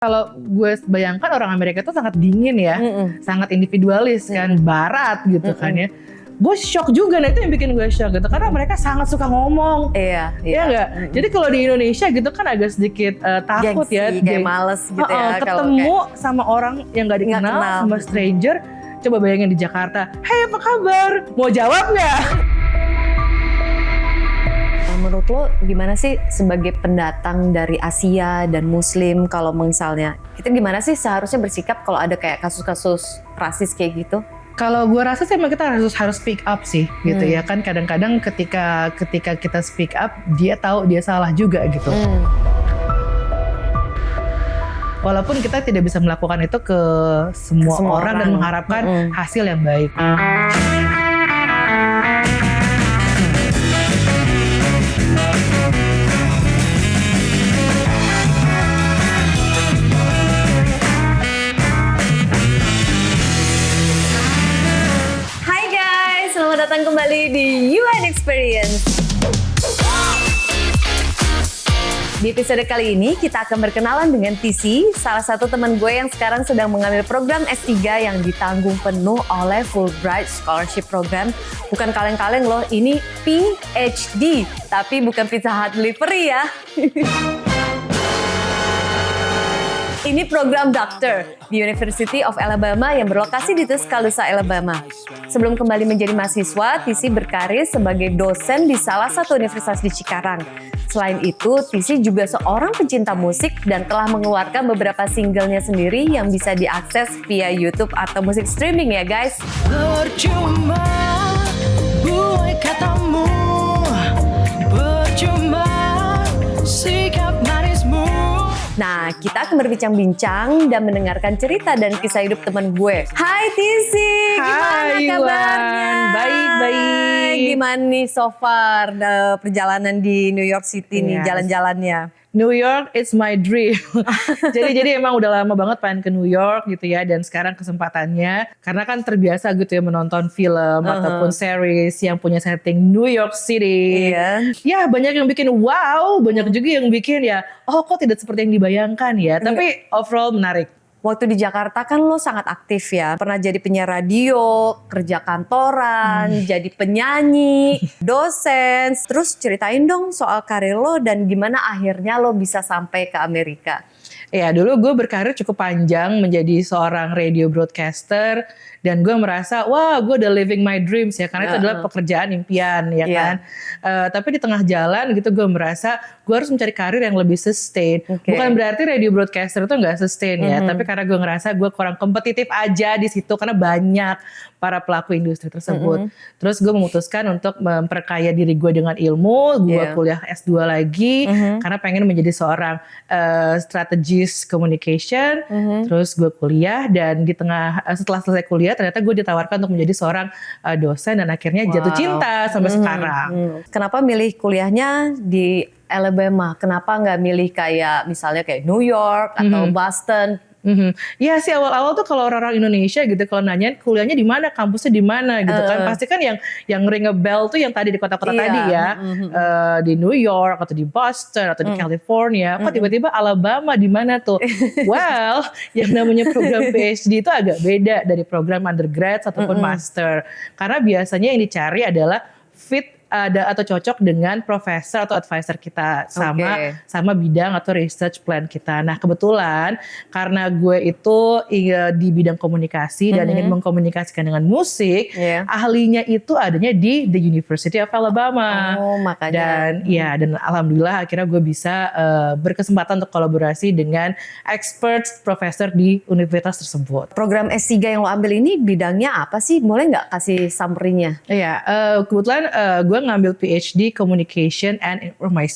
Kalau gue bayangkan orang Amerika itu sangat dingin ya, sangat individualis kan, barat gitu kan ya. Gue shock juga, nah itu yang bikin gue shock gitu, karena mereka sangat suka ngomong. Iya Nggak? Jadi kalau di Indonesia gitu kan agak sedikit takut gengsi, ya. kayak males gitu ya. Ketemu sama orang yang gak dikenal, sama stranger. Coba bayangin di Jakarta, hey apa kabar? Mau jawab nggak? Menurut lo gimana sih sebagai pendatang dari Asia dan Muslim, kalau misalnya kita gimana sih seharusnya bersikap kalau ada kayak kasus-kasus rasis kayak gitu? Kalau gue rasa sih emang kita harus speak up sih gitu ya kan, kadang-kadang ketika kita speak up dia tahu dia salah juga gitu. Walaupun kita tidak bisa melakukan itu ke semua orang dan mengharapkan hasil yang baik. Selamat datang kembali di UN Experience. Di episode kali ini kita akan berkenalan dengan TC, salah satu teman gue yang sekarang sedang mengambil program S3 yang ditanggung penuh oleh Fulbright Scholarship Program. Bukan kaleng-kaleng loh, ini PhD, tapi bukan Pizza Hut delivery ya. Ini program dokter di University of Alabama yang berlokasi di Tuscaloosa, Alabama. Sebelum kembali menjadi mahasiswa, TC berkarir sebagai dosen di salah satu universitas di Cikarang. Selain itu, TC juga seorang pencinta musik dan telah mengeluarkan beberapa singlenya sendiri yang bisa diakses via YouTube atau musik streaming ya guys. Percuma buai katamu, percuma sikap manismu. Nah, kita akan berbincang-bincang dan mendengarkan cerita dan kisah hidup teman gue. Hai TC, gimana kabarnya? Baik. Gimana nih so far perjalanan di New York City nih, jalan-jalannya? New York, it's my dream. jadi emang udah lama banget pengen ke New York gitu ya, dan sekarang kesempatannya karena kan terbiasa gitu ya menonton film ataupun series yang punya setting New York City. Ya banyak yang bikin wow, banyak juga yang bikin ya oh kok tidak seperti yang dibayangkan ya. Tapi overall menarik. Waktu di Jakarta kan lo sangat aktif ya. Pernah jadi penyiar radio, kerja kantoran, jadi penyanyi, dosen. Terus ceritain dong soal karir lo dan gimana akhirnya lo bisa sampai ke Amerika. Ya dulu gue berkarir cukup panjang menjadi seorang radio broadcaster. Dan gue merasa wah gue udah living my dreams ya, karena itu adalah pekerjaan impian ya kan. Tapi di tengah jalan gitu gue merasa gue harus mencari karir yang lebih sustain. Bukan berarti radio broadcaster itu gak sustain ya, tapi karena gue ngerasa gue kurang kompetitif aja di situ karena banyak para pelaku industri tersebut. Terus gue memutuskan untuk memperkaya diri gue dengan ilmu. Gue kuliah S2 lagi karena pengen menjadi seorang strategist communication. Terus gue kuliah dan di tengah setelah selesai kuliah ternyata gue ditawarkan untuk menjadi seorang dosen dan akhirnya jatuh cinta sampai sekarang. Kenapa milih kuliahnya di Alabama? Kenapa nggak milih kayak misalnya kayak New York atau Boston? Ya sih awal-awal tuh kalau orang-orang Indonesia gitu kalau nanya kuliahnya di mana, kampusnya di mana gitu kan, pasti kan yang ring a bell tuh yang tadi di kota-kota tadi ya, di New York atau di Boston atau di California. Kok tiba-tiba Alabama di mana tuh? Well, yang namanya program PhD itu agak beda dari program undergrad ataupun master, karena biasanya yang dicari adalah fit ada atau cocok dengan profesor atau advisor kita sama bidang atau research plan kita. Nah kebetulan karena gue itu di bidang komunikasi dan ingin mengkomunikasikan dengan musik, ahlinya itu adanya di The University of Alabama. Makanya. Dan alhamdulillah akhirnya gue bisa berkesempatan untuk kolaborasi dengan expert profesor di universitas tersebut. Program S3 yang lo ambil ini bidangnya apa sih? Boleh nggak kasih summary-nya? Iya, kebetulan gue ngambil PhD Communication and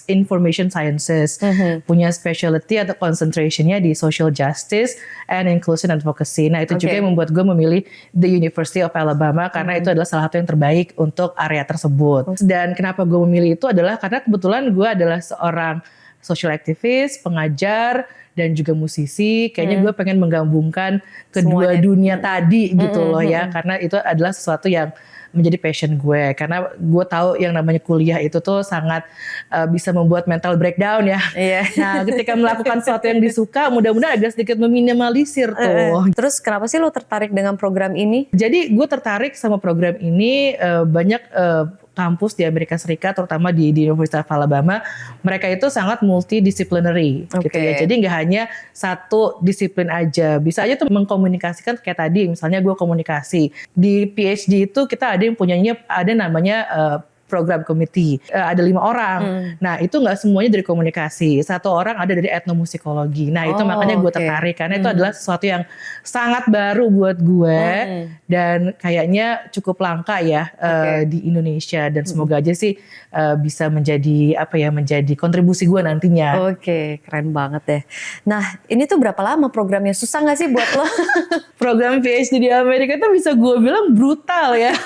Information Sciences. Punya specialty atau concentrationnya di Social Justice and Inclusion Advocacy. Nah itu juga yang membuat gue memilih The University of Alabama karena itu adalah salah satu yang terbaik untuk area tersebut. Dan kenapa gue memilih itu adalah karena kebetulan gue adalah seorang social activist, pengajar, dan juga musisi. Kayaknya gue pengen menggabungkan kedua dunia tadi gitu loh ya. Karena itu adalah sesuatu yang menjadi passion gue, karena gue tahu yang namanya kuliah itu tuh sangat bisa membuat mental breakdown ya. Iya. Nah, ketika melakukan sesuatu yang disuka, mudah-mudahan agak sedikit meminimalisir tuh. Terus kenapa sih lo tertarik dengan program ini? Jadi gue tertarik sama program ini, banyak kampus di Amerika Serikat, terutama di University of Alabama, mereka itu sangat multidisciplinary gitu ya. Jadi nggak hanya satu disiplin aja, bisa aja tuh mengkomunikasikan kayak tadi, misalnya gue komunikasi. Di PhD itu kita ada yang punyanya, ada namanya program committee, ada 5 orang. Nah itu nggak semuanya dari komunikasi, 1 orang ada dari etnomusikologi. Nah itu makanya gue tertarik, karena itu adalah sesuatu yang sangat baru buat gue, dan kayaknya cukup langka ya di Indonesia, dan semoga aja sih bisa menjadi menjadi kontribusi gue nantinya. Oke, keren banget deh. Nah ini tuh berapa lama programnya? Susah nggak sih buat lo? Program PhD di Amerika itu bisa gue bilang brutal ya.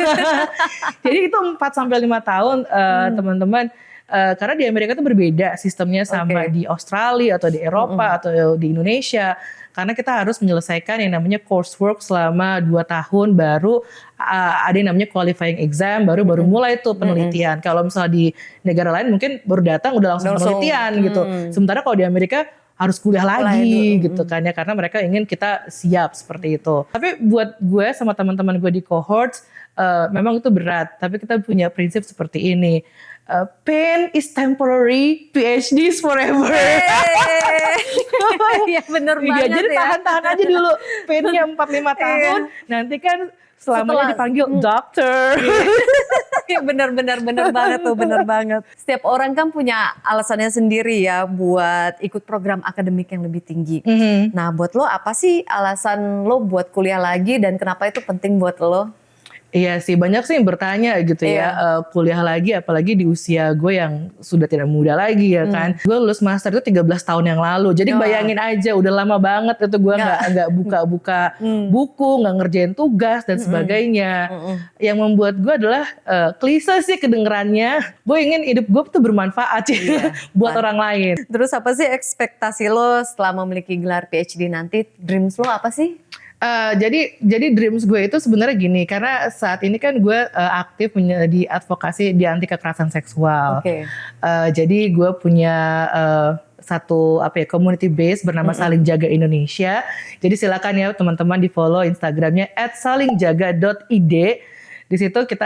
Jadi itu 4-5 tahun teman-teman, karena di Amerika itu berbeda sistemnya sama di Australia atau di Eropa atau di Indonesia, karena kita harus menyelesaikan yang namanya coursework selama 2 tahun, baru ada yang namanya qualifying exam, baru mulai tuh penelitian. Kalau misalnya di negara lain mungkin baru datang udah langsung penelitian gitu. Sementara kalau di Amerika harus kuliah lagi gitu kan ya, karena mereka ingin kita siap seperti itu. Tapi buat gue sama teman-teman gue di cohorts, memang itu berat, tapi kita punya prinsip seperti ini. Pain is temporary, PhD is forever. Iya bener banget Jadi ya. tahan-tahan aja dulu painnya 4-5 tahun, nanti kan selamanya dipanggil dokter. Iya bener banget tuh, bener banget. Setiap orang kan punya alasannya sendiri ya buat ikut program akademik yang lebih tinggi. Nah buat lo apa sih alasan lo buat kuliah lagi, dan kenapa itu penting buat lo? Iya sih, banyak sih yang bertanya gitu ya, kuliah lagi apalagi di usia gue yang sudah tidak muda lagi ya kan. Gue lulus master itu 13 tahun yang lalu, jadi bayangin aja udah lama banget itu gue nggak buka-buka buku, nggak ngerjain tugas dan sebagainya. Yang membuat gue adalah klise sih kedengerannya, gue ingin hidup gue tuh bermanfaat ya buat orang lain. Terus apa sih ekspektasi lo setelah memiliki gelar PhD nanti? Dreams lo apa sih? Jadi dreams gue itu sebenarnya gini, karena saat ini kan gue aktif di advokasi di anti kekerasan seksual. Jadi gue punya satu community base bernama Saling Jaga Indonesia. Jadi silakan ya teman-teman di follow Instagramnya @salingjaga.id. Di situ kita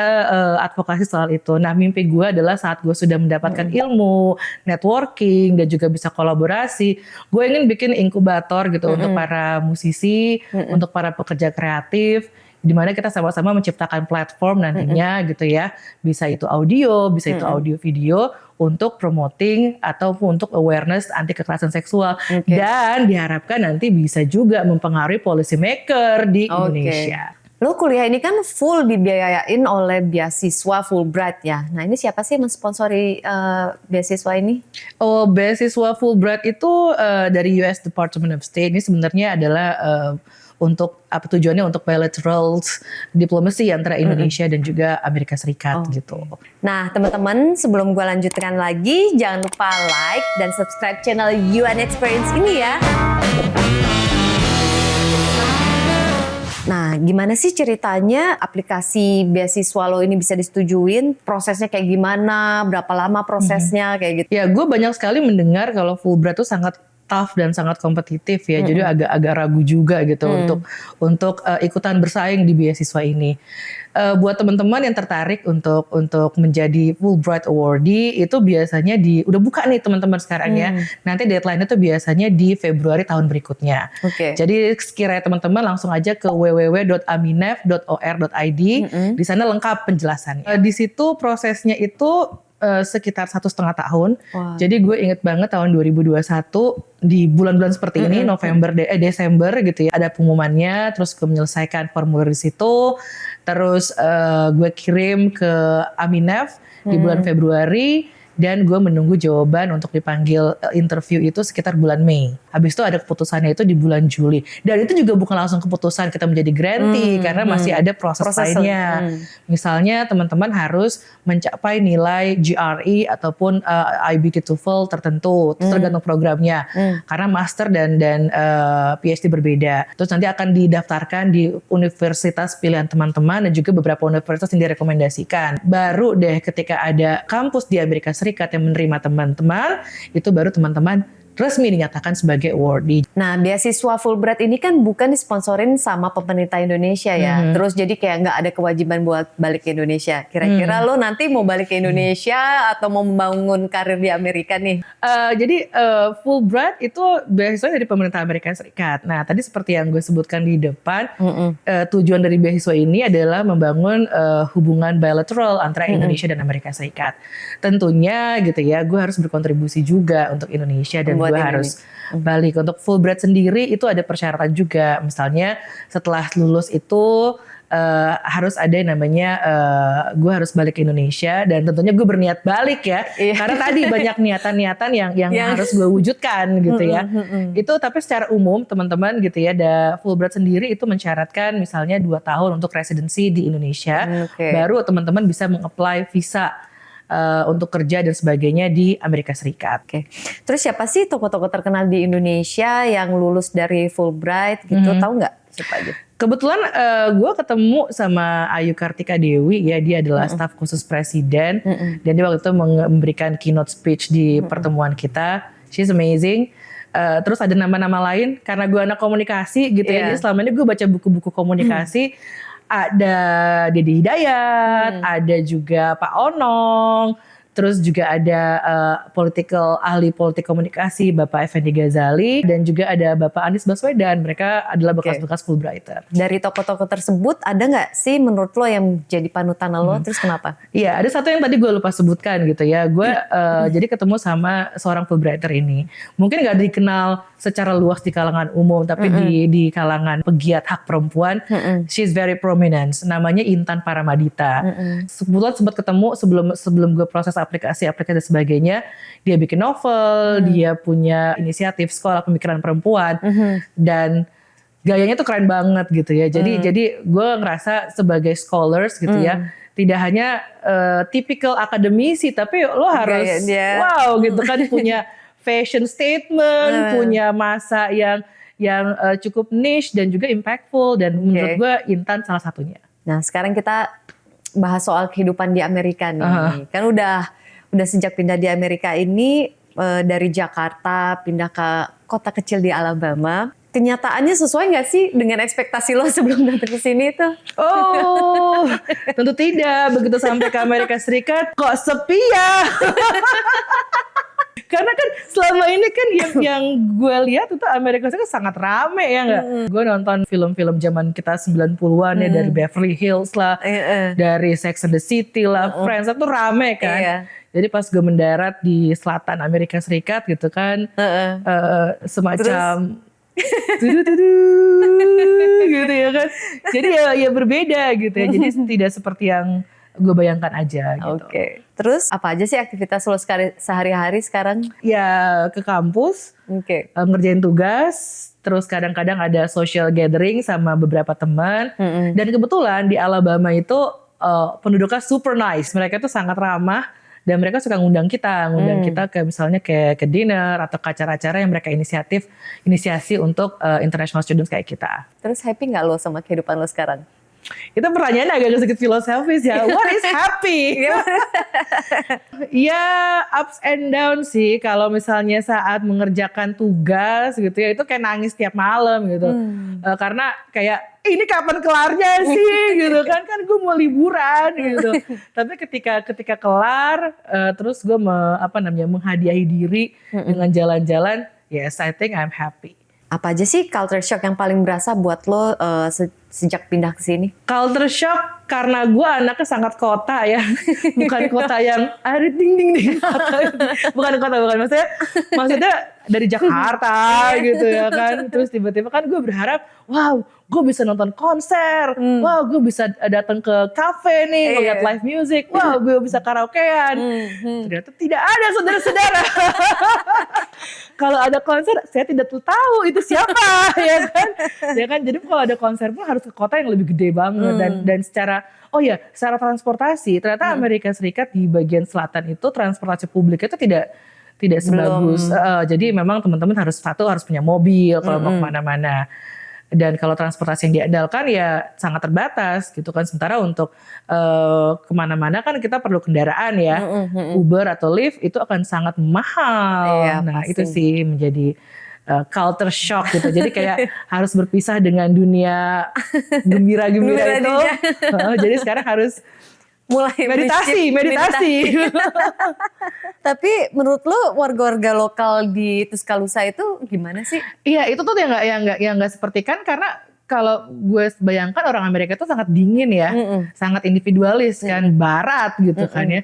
advokasi soal itu. Nah mimpi gue adalah saat gue sudah mendapatkan ilmu, networking, dan juga bisa kolaborasi, gue ingin bikin inkubator gitu untuk para musisi, untuk para pekerja kreatif, di mana kita sama-sama menciptakan platform nantinya gitu ya. Bisa itu audio, bisa itu audio video untuk promoting ataupun untuk awareness anti kekerasan seksual. Dan diharapkan nanti bisa juga mempengaruhi policy maker di Indonesia. Lo kuliah ini kan full dibiayain oleh beasiswa Fulbright ya. Nah ini siapa sih yang mensponsori beasiswa ini? Oh, beasiswa Fulbright itu dari US Department of State. Ini sebenarnya adalah untuk tujuannya untuk bilateral diplomasi antara Indonesia dan juga Amerika Serikat gitu. Nah teman-teman, sebelum gue lanjutkan lagi, jangan lupa like dan subscribe channel UN Experience ini ya. Nah, gimana sih ceritanya aplikasi beasiswa lo ini bisa disetujuin? Prosesnya kayak gimana? Berapa lama prosesnya kayak gitu? Ya, gue banyak sekali mendengar kalau Fulbright itu sangat tough dan sangat kompetitif ya. Jadi agak ragu juga gitu untuk ikutan bersaing di beasiswa ini. Buat teman-teman yang tertarik untuk menjadi Fulbright Awardee, itu biasanya udah buka nih teman-teman sekarang ya. Nanti deadline itu biasanya di Februari tahun berikutnya. Jadi sekiranya teman-teman langsung aja ke www.aminef.or.id. Di sana lengkap penjelasannya. Di situ prosesnya itu sekitar 1,5 tahun. Jadi gue inget banget tahun 2021 di bulan-bulan seperti ini, Desember gitu ya, ada pengumumannya, terus gue menyelesaikan formulir di situ, terus gue kirim ke Aminef di bulan Februari. Dan gue menunggu jawaban untuk dipanggil interview itu sekitar bulan Mei. Habis itu ada keputusannya itu di bulan Juli. Dan itu juga bukan langsung keputusan kita menjadi grantee karena masih ada proses lainnya. Misalnya teman-teman harus mencapai nilai GRE ataupun IBT TOEFL tertentu, tergantung programnya. Karena master dan PhD berbeda. Terus nanti akan didaftarkan di universitas pilihan teman-teman dan juga beberapa universitas yang direkomendasikan. Baru deh ketika ada kampus di Amerika Serikat yang menerima teman-teman, itu baru teman-teman resmi dinyatakan sebagai awardee. Nah, beasiswa Fulbright ini kan bukan disponsorin sama pemerintah Indonesia ya. Terus jadi kayak nggak ada kewajiban buat balik ke Indonesia. Kira-kira lo nanti mau balik ke Indonesia atau mau membangun karir di Amerika nih? Jadi Fulbright itu beasiswa dari pemerintah Amerika Serikat. Nah, tadi seperti yang gue sebutkan di depan, tujuan dari beasiswa ini adalah membangun hubungan bilateral antara Indonesia dan Amerika Serikat. Tentunya gitu ya, gue harus berkontribusi juga untuk Indonesia dan gue harus balik. Untuk Fulbright sendiri itu ada persyaratan juga. Misalnya setelah lulus itu harus ada yang namanya gue harus balik ke Indonesia dan tentunya gue berniat balik ya. Karena tadi banyak niatan-niatan yang harus gue wujudkan gitu ya. Itu tapi secara umum teman-teman gitu ya, Fulbright sendiri itu mensyaratkan misalnya 2 tahun untuk residency di Indonesia. Baru teman-teman bisa mengapply visa untuk kerja dan sebagainya di Amerika Serikat. Terus siapa sih tokoh-tokoh terkenal di Indonesia yang lulus dari Fulbright gitu? Tahu nggak siapa aja? Kebetulan gue ketemu sama Ayu Kartika Dewi ya, dia adalah staf khusus presiden dan dia waktu itu memberikan keynote speech di pertemuan kita. She's amazing. Terus ada nama-nama lain karena gue anak komunikasi gitu ya. Jadi selama ini gue baca buku-buku komunikasi. Ada Deddy Hidayat, ada juga Pak Onong, terus juga ada ahli politik komunikasi Bapak Effendi Ghazali dan juga ada Bapak Anies Baswedan. Mereka adalah bekas-bekas Fulbrighter. Dari tokoh-tokoh tersebut ada nggak sih menurut lo yang jadi panutan lo? Terus kenapa? Iya, ada satu yang tadi gue lupa sebutkan gitu ya. Gue jadi ketemu sama seorang Fulbrighter ini. Mungkin nggak dikenal secara luas di kalangan umum, tapi di kalangan pegiat hak perempuan, she's very prominent. Namanya Intan Paramadita. Kebetulan sempat ketemu sebelum gue proses aplikasi dan sebagainya. Dia bikin novel, dia punya inisiatif sekolah pemikiran perempuan, dan gayanya tuh keren banget gitu ya. Jadi gue ngerasa sebagai scholars gitu ya, tidak hanya typical akademisi, tapi lo harus wow gitu kan, punya fashion statement, punya masa yang cukup niche dan juga impactful, dan menurut gue Intan salah satunya. Nah, sekarang kita bahas soal kehidupan di Amerika nih. Kan udah sejak pindah di Amerika ini dari Jakarta pindah ke kota kecil di Alabama. Kenyataannya sesuai nggak sih dengan ekspektasi lo sebelum datang ke sini tuh? Oh, tentu tidak. Begitu sampai ke Amerika Serikat, kok sepi ya? Karena kan selama ini kan yang gue lihat itu Amerika Serikat sangat rame ya nggak? Gue nonton film-film zaman kita 90-an ya, dari Beverly Hills lah, dari Sex and the City lah, Friends, itu rame kan? Jadi pas gue mendarat di selatan Amerika Serikat gitu kan, semacam gitu ya kan. Jadi ya berbeda gitu ya. Jadi tidak seperti yang gue bayangkan aja gitu. Terus apa aja sih aktivitas lo sehari-hari sekarang? Ya ke kampus, ngerjain tugas, terus kadang-kadang ada social gathering sama beberapa teman. Dan kebetulan di Alabama itu penduduknya super nice. Mereka tuh sangat ramah. Dan mereka suka ngundang kita ke misalnya ke dinner atau ke acara-acara yang mereka inisiasi untuk international students kayak kita. Terus happy nggak lo sama kehidupan lo sekarang? Itu pertanyaannya agak sedikit filosofis ya. What is happy? Ya ups and down sih. Kalau misalnya saat mengerjakan tugas gitu ya, itu kayak nangis tiap malam gitu. Karena kayak ini kapan kelarnya sih gitu kan gue mau liburan gitu. Tapi ketika kelar, terus gue menghadiahi diri dengan jalan-jalan. Yes, I think I'm happy. Apa aja sih culture shock yang paling berasa buat lo sejak pindah ke sini? Culture shock karena gue anaknya sangat kota ya. Bukan kota yang ada ding-ding-ding. Bukan maksudnya dari Jakarta gitu ya kan. Terus tiba-tiba kan gue berharap, wow, gue bisa nonton konser, wow, gue bisa datang ke kafe nih, ngeliat live music, wow, gue bisa karaokean. Ternyata tidak ada, saudara-saudara. Kalau ada konser, saya tidak tahu itu siapa, ya kan? Ya kan, jadi kalau ada konser pun harus ke kota yang lebih gede banget dan secara secara transportasi, ternyata Amerika Serikat di bagian selatan itu transportasi publik itu tidak sebagus. Jadi memang teman-teman harus punya mobil kalau mau kemana-mana. Dan kalau transportasi yang diandalkan ya sangat terbatas gitu kan. Sementara untuk kemana-mana kan kita perlu kendaraan ya. Uber atau Lyft itu akan sangat mahal. Iya, nah pasti. itu sih menjadi culture shock gitu. Jadi kayak harus berpisah dengan dunia gembira-gembira itu. Jadi sekarang harus Mulai meditasi. Tapi menurut lu warga-warga lokal di Tuscaloosa itu gimana sih? Iya, itu tuh yang nggak seperti kan, karena kalau gue bayangkan orang Amerika itu sangat dingin ya, sangat individualis kan, barat gitu kan ya.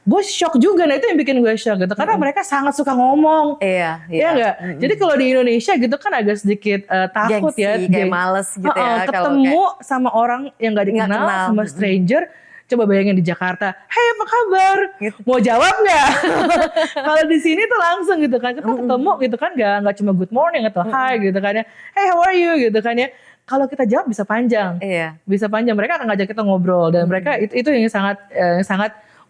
Gue shock juga, nah itu yang bikin gue shock gitu, karena mereka sangat suka ngomong. Iya. Iya nggak? Jadi kalau di Indonesia gitu kan agak sedikit takut Gengsi, kayak males gitu ya. Kalau ketemu sama orang yang nggak dikenal, kenal. sama stranger. Coba bayangin di Jakarta, hey apa kabar? Gitu. Mau jawab nggak? Kalau di sini tuh langsung gitu kan, kita ketemu gitu kan, nggak cuma good morning atau hi gitu kan ya, hey how are you gitu kan ya. Kalau kita jawab bisa panjang, mereka akan ngajak kita ngobrol dan mereka itu yang sangat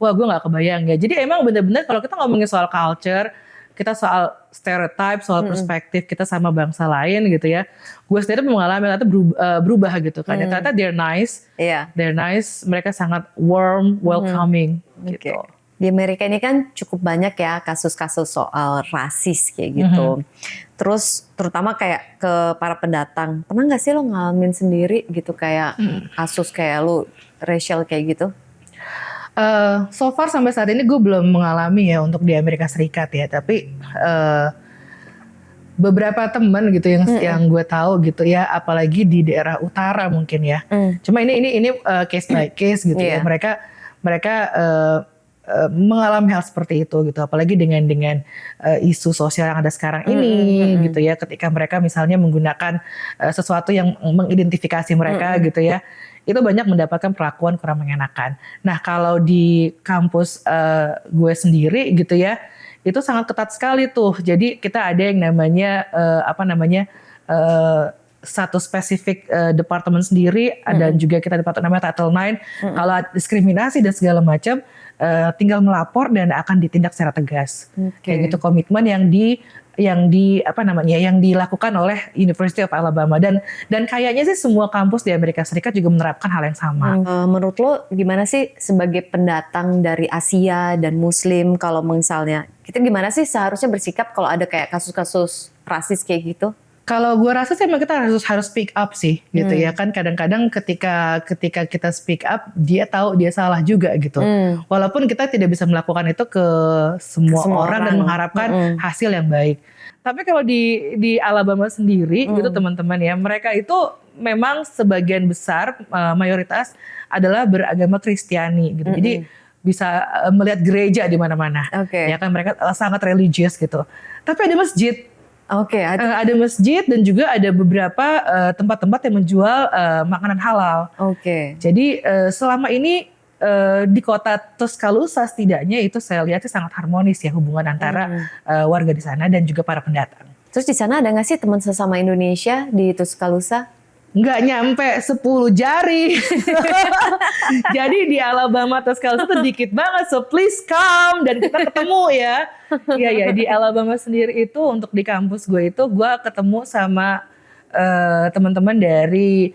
wah gue nggak kebayang ya. Jadi emang bener-bener kalau kita ngomongin soal culture, kita soal stereotype, soal perspektif kita sama bangsa lain gitu ya. Gue sendiri mengalami ternyata berubah gitu kan. Ternyata they're nice, mereka sangat warm, welcoming gitu. Di Amerika ini kan cukup banyak ya kasus-kasus soal rasis kayak gitu. Terus terutama kayak ke para pendatang. Pernah gak sih lo ngalamin sendiri gitu kayak kasus kayak lo racial kayak gitu? So far sampai saat ini gue belum mengalami ya untuk di Amerika Serikat ya, tapi beberapa teman gitu yang gue tahu gitu ya, apalagi di daerah utara mungkin ya. Cuma ini case by case gitu ya. Mereka mengalami hal seperti itu gitu, apalagi dengan isu sosial yang ada sekarang ini gitu ya. Ketika mereka misalnya menggunakan sesuatu yang mengidentifikasi mereka gitu ya, itu banyak mendapatkan perlakuan kurang mengenakan. Nah kalau di kampus gue sendiri gitu ya, itu sangat ketat sekali tuh. Jadi kita ada yang namanya satu spesifik departemen sendiri, dan juga kita departemen namanya Title IX. Kalau diskriminasi dan segala macam, tinggal melapor dan akan ditindak secara tegas. Kayak gitu komitmen yang dilakukan oleh University of Alabama dan kayaknya sih semua kampus di Amerika Serikat juga menerapkan hal yang sama. Menurut lo gimana sih sebagai pendatang dari Asia dan Muslim, kalau misalnya kita gimana sih seharusnya bersikap kalau ada kayak kasus-kasus rasis kayak gitu? Kalau gue rasa sih emang kita harus speak up sih gitu ya kan. Kadang-kadang ketika kita speak up, dia tahu dia salah juga gitu. Walaupun kita tidak bisa melakukan itu ke semua orang dan mengharapkan hasil yang baik. Tapi kalau di Alabama sendiri gitu teman-teman ya, mereka itu memang sebagian besar mayoritas adalah beragama Kristiani gitu. Jadi bisa melihat gereja di mana-mana. Ya kan, mereka sangat religius gitu. Tapi ada masjid. Ada masjid dan juga ada beberapa tempat-tempat yang menjual makanan halal. Jadi selama ini di kota Tuscaloosa setidaknya itu saya lihat sih sangat harmonis ya hubungan antara warga di sana dan juga para pendatang. Terus di sana ada nggak sih teman sesama Indonesia di Tuscaloosa? Nggak nyampe 10 jari. Jadi di Alabama Tuscaloosa tuh dikit banget, so please come dan kita ketemu ya. Iya di Alabama sendiri itu untuk di kampus gue itu gue ketemu sama teman-teman dari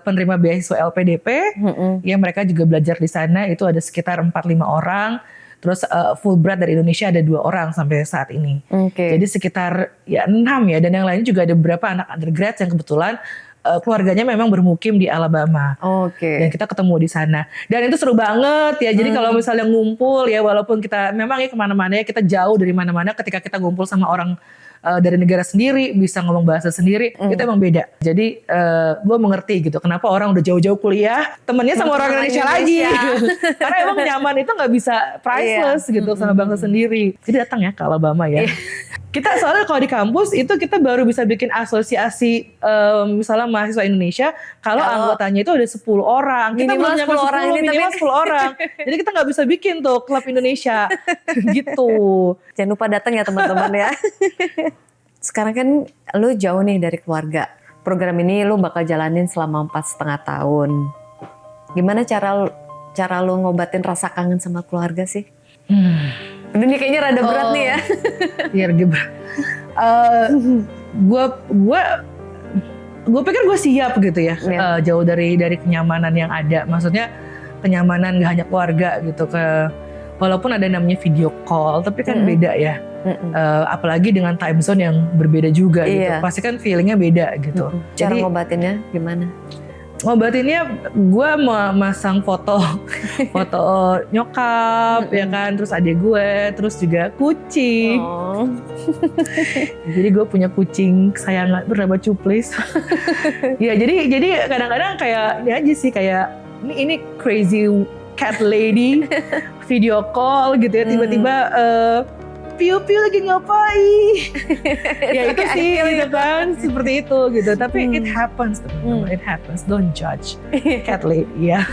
penerima beasiswa LPDP. Ya mereka juga belajar di sana, itu ada sekitar 4-5 orang. Terus Fulbright dari Indonesia ada 2 orang sampai saat ini. Jadi sekitar 6 ya, dan yang lainnya juga ada beberapa anak undergrad yang kebetulan keluarganya memang bermukim di Alabama. Dan kita ketemu di sana. Dan itu seru banget ya. Jadi kalau misalnya ngumpul ya, walaupun kita memang ya kemana-mana ya, kita jauh dari mana-mana, ketika kita ngumpul sama orang dari negara sendiri, bisa ngomong bahasa sendiri, itu emang beda. Jadi gue mengerti gitu kenapa orang udah jauh-jauh kuliah temennya sama orang Indonesia lagi. Karena emang nyaman itu nggak bisa priceless gitu sama bangsa sendiri. Jadi datang ya ke Alabama ya. Kita soalnya kalau di kampus itu kita baru bisa bikin asosiasi misalnya mahasiswa Indonesia kalau anggotanya itu ada 10 orang. Kita belum nyampe 10 orang, minimal 10 orang. Jadi kita nggak bisa bikin tuh klub Indonesia gitu. Jangan lupa datang ya teman-teman ya. Sekarang kan lu jauh nih dari keluarga. Program ini lu bakal jalanin selama 4,5 tahun. Gimana cara lu ngobatin rasa kangen sama keluarga sih? Ini kayaknya rada berat nih ya. Iya rada berat. Gue pikir gue siap gitu ya. Jauh dari kenyamanan yang ada. Maksudnya kenyamanan gak hanya keluarga gitu walaupun ada namanya video call, tapi kan beda ya. Apalagi dengan time zone yang berbeda juga gitu. Pasti kan feelingnya beda gitu. Cara ngobatinnya gimana? Ngobatinnya gue masang foto nyokap ya kan, terus adik gue, terus juga kucing. Jadi gue punya kucing kesayangan bernama Cuplis. Ya jadi kadang-kadang kayak ini aja sih, kayak ini crazy cat lady video call gitu ya, tiba-tiba piu-piu lagi ngapain? Ya itu sih gitu kan, seperti itu gitu. Tapi it happens, it happens. Don't judge cat lady ya.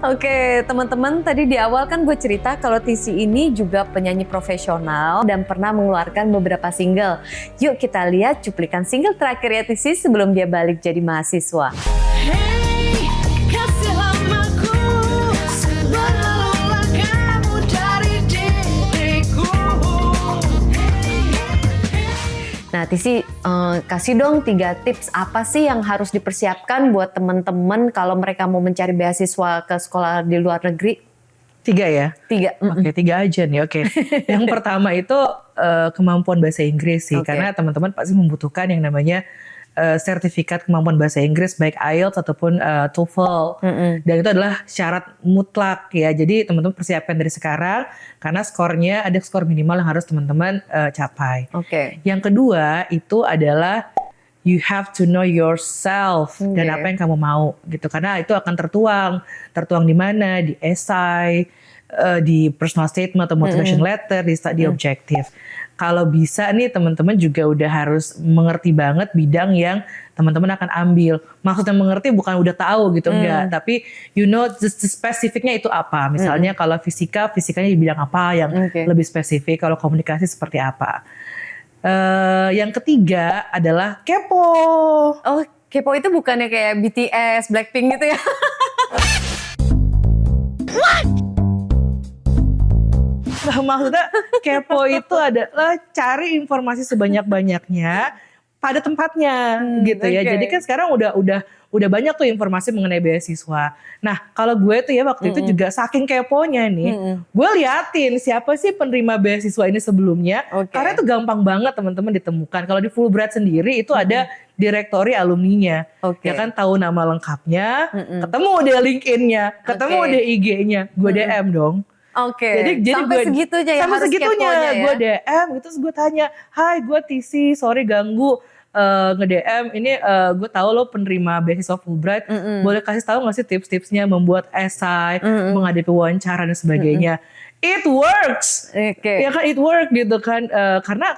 Oke, teman-teman, tadi di awal kan gue cerita kalau Tisi ini juga penyanyi profesional dan pernah mengeluarkan beberapa single. Yuk kita lihat cuplikan single terakhir ya Tisi sebelum dia balik jadi mahasiswa. Hey, kasih lamaku, berlalulah kamu dari diriku. Nah Tisi, kasih dong 3 tips apa sih yang harus dipersiapkan buat teman-teman kalau mereka mau mencari beasiswa ke sekolah di luar negeri? 3 ya? 3. Oke, 3 aja nih. Oke. Yang pertama itu kemampuan bahasa Inggris sih, karena teman-teman pasti membutuhkan yang namanya sertifikat kemampuan bahasa Inggris baik IELTS ataupun TOEFL. Dan itu adalah syarat mutlak ya. Jadi teman-teman persiapkan dari sekarang karena skornya ada skor minimal yang harus teman-teman capai. Yang kedua itu adalah you have to know yourself dan apa yang kamu mau gitu. Karena itu akan tertuang di mana, di essay, di personal statement atau motivation letter, di study objective. Kalau bisa nih teman-teman juga udah harus mengerti banget bidang yang teman-teman akan ambil. Maksudnya mengerti bukan udah tahu gitu, enggak. Tapi you know spesifiknya itu apa. Misalnya kalau fisikanya di bidang apa yang lebih spesifik. Kalau komunikasi seperti apa. Yang ketiga adalah kepo. Oh, kepo itu bukannya kayak BTS, Blackpink gitu ya? Maksudnya kepo itu adalah cari informasi sebanyak-banyaknya pada tempatnya gitu ya. Jadi kan sekarang udah banyak tuh informasi mengenai beasiswa. Nah kalau gue tuh ya waktu itu juga saking keponya nih, gue liatin siapa sih penerima beasiswa ini sebelumnya. Karena itu gampang banget teman-teman ditemukan. Kalau di Fulbright sendiri itu ada direktori alumninya, ya kan tahu nama lengkapnya, ketemu deh LinkedIn-nya, ketemu deh IG-nya, gue DM dong. Jadi sampai segitunya ya, sampai segitunya gue DM gitu, terus gue tanya, hai gue Tisi, sorry ganggu nge-DM ini, gue tahu lo penerima beasiswa Fulbright, boleh kasih tahu nggak sih tips-tipsnya membuat esai, menghadapi wawancara dan sebagainya. It works, ya kan it work gitu kan, karena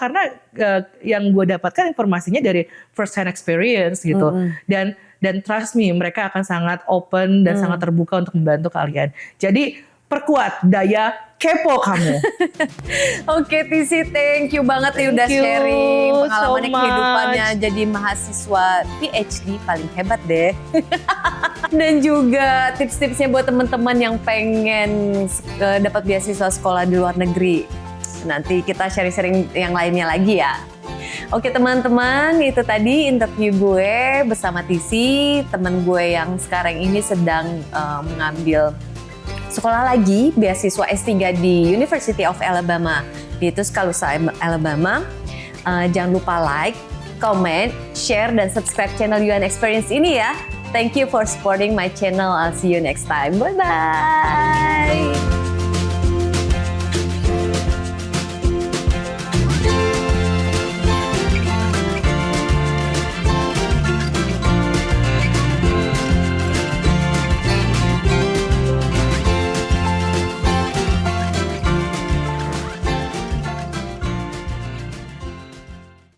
yang gue dapatkan informasinya dari first hand experience gitu, dan trust me mereka akan sangat open dan sangat terbuka untuk membantu kalian. Jadi perkuat daya kepo kamu. Oke Tisi, thank you banget nih udah sharing pengalamannya kehidupannya jadi mahasiswa PhD paling hebat deh. Dan juga tips-tipsnya buat teman-teman yang pengen dapat beasiswa sekolah di luar negeri. Nanti kita sharing-sharing yang lainnya lagi ya. Oke teman-teman, itu tadi interview gue bersama Tisi, teman gue yang sekarang ini sedang mengambil sekolah lagi beasiswa S3 di University of Alabama di Tuscaloosa, Alabama. Jangan lupa like, comment, share, dan subscribe channel UN Experience ini ya. Thank you for supporting my channel. I'll see you next time. Bye-bye.